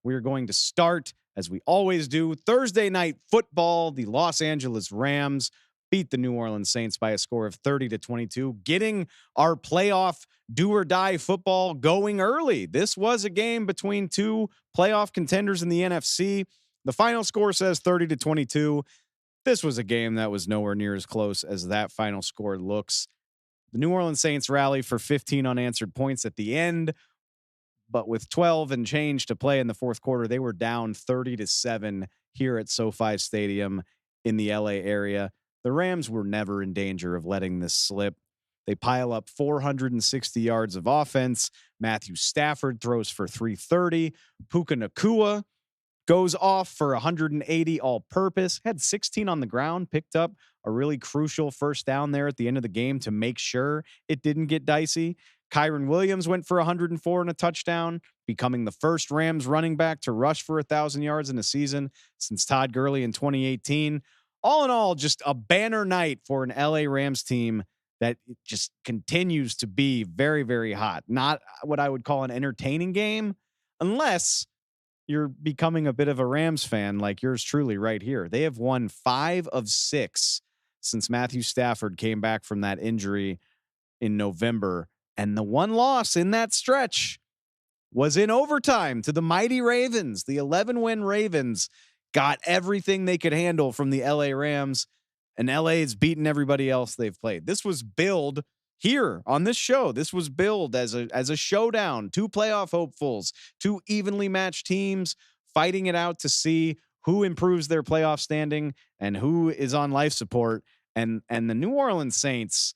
we're going to start, as we always do, Thursday night football. The Los Angeles Rams beat the New Orleans Saints by a score of 30-22, getting our playoff do or die football going early. This was a game between two playoff contenders in the NFC. The final score says 30-22. This was a game that was nowhere near as close as that final score looks. The New Orleans Saints rally for 15 unanswered points at the end, but with 12 and change to play in the fourth quarter, they were down 30-7 here at SoFi Stadium in the LA area. The Rams were never in danger of letting this slip. They pile up 460 yards of offense. Matthew Stafford throws for 330. Puka Nacua goes off for 180 all-purpose, had 16 on the ground, picked up a really crucial first down there at the end of the game to make sure it didn't get dicey. Kyron Williams went for 104 and a touchdown, becoming the first Rams running back to rush for 1,000 yards in a season since Todd Gurley in 2018. All in all, just a banner night for an LA Rams team that just continues to be very, very hot. Not what I would call an entertaining game, unless you're becoming a bit of a Rams fan like yours truly right here. They have won 5 of 6 since Matthew Stafford came back from that injury in November. And the one loss in that stretch was in overtime to the mighty Ravens. The 11-win Ravens got everything they could handle from the LA Rams, and LA has beaten everybody else they've played. This was billed here on this show. This was billed as a showdown, 2 playoff hopefuls, 2 evenly matched teams fighting it out to see who improves their playoff standing and who is on life support. And the New Orleans Saints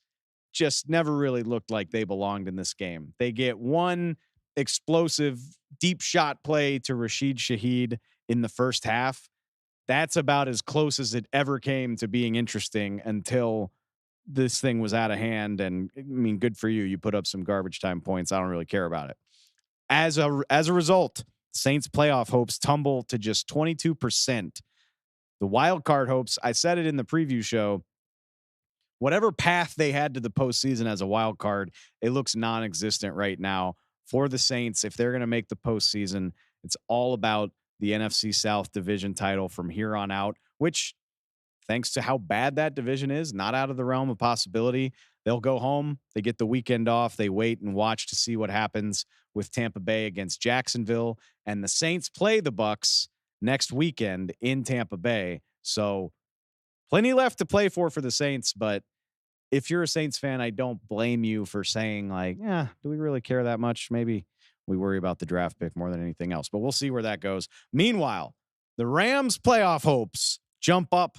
just never really looked like they belonged in this game. They get one explosive deep shot play to Rashid Shaheed in the first half. That's about as close as it ever came to being interesting until this thing was out of hand. And I mean, good for you. You put up some garbage time points. I don't really care about it. As a result, Saints playoff hopes tumble to just 22%. The wild card hopes, I said it in the preview show, whatever path they had to the postseason as a wild card, it looks non-existent right now for the Saints. If they're going to make the postseason, it's all about the NFC South division title from here on out, which, thanks to how bad that division is, not out of the realm of possibility. They'll go home. They get the weekend off. They wait and watch to see what happens with Tampa Bay against Jacksonville. And the Saints play the Bucs next weekend in Tampa Bay. So plenty left to play for the Saints. But if you're a Saints fan, I don't blame you for saying, like, yeah, do we really care that much? Maybe we worry about the draft pick more than anything else. But we'll see where that goes. Meanwhile, the Rams' playoff hopes jump up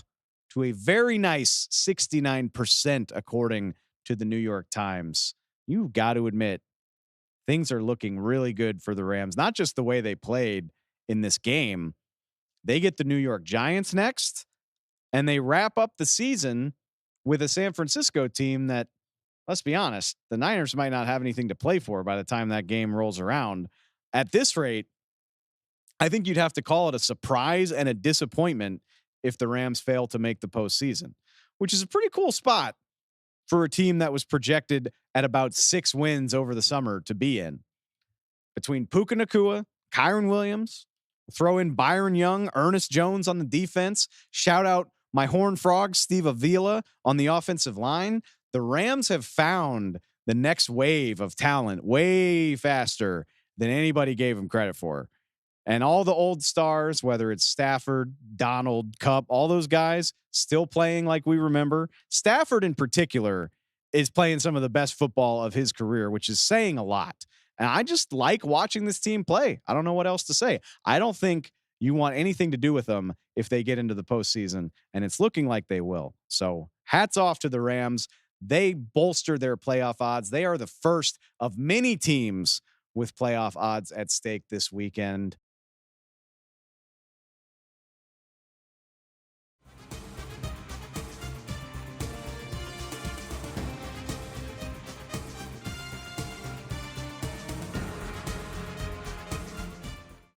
to a very nice 69%, according to the New York Times. You've got to admit, things are looking really good for the Rams. Not just the way they played in this game. They get the New York Giants next, and they wrap up the season with a San Francisco team that, let's be honest, the Niners might not have anything to play for by the time that game rolls around. At this rate, I think you'd have to call it a surprise and a disappointment if the Rams fail to make the postseason, which is a pretty cool spot for a team that was projected at about 6 wins over the summer to be in. Between Puka Nacua, Kyron Williams, throw in Byron Young, Ernest Jones on the defense, shout out my Horned Frog, Steve Avila on the offensive line. The Rams have found the next wave of talent way faster than anybody gave them credit for. And all the old stars, whether it's Stafford, Donald, Kupp, all those guys still playing like we remember. Stafford in particular is playing some of the best football of his career, which is saying a lot. And I just like watching this team play. I don't know what else to say. I don't think you want anything to do with them if they get into the postseason, and it's looking like they will. So hats off to the Rams. They bolster their playoff odds. They are the first of many teams with playoff odds at stake this weekend.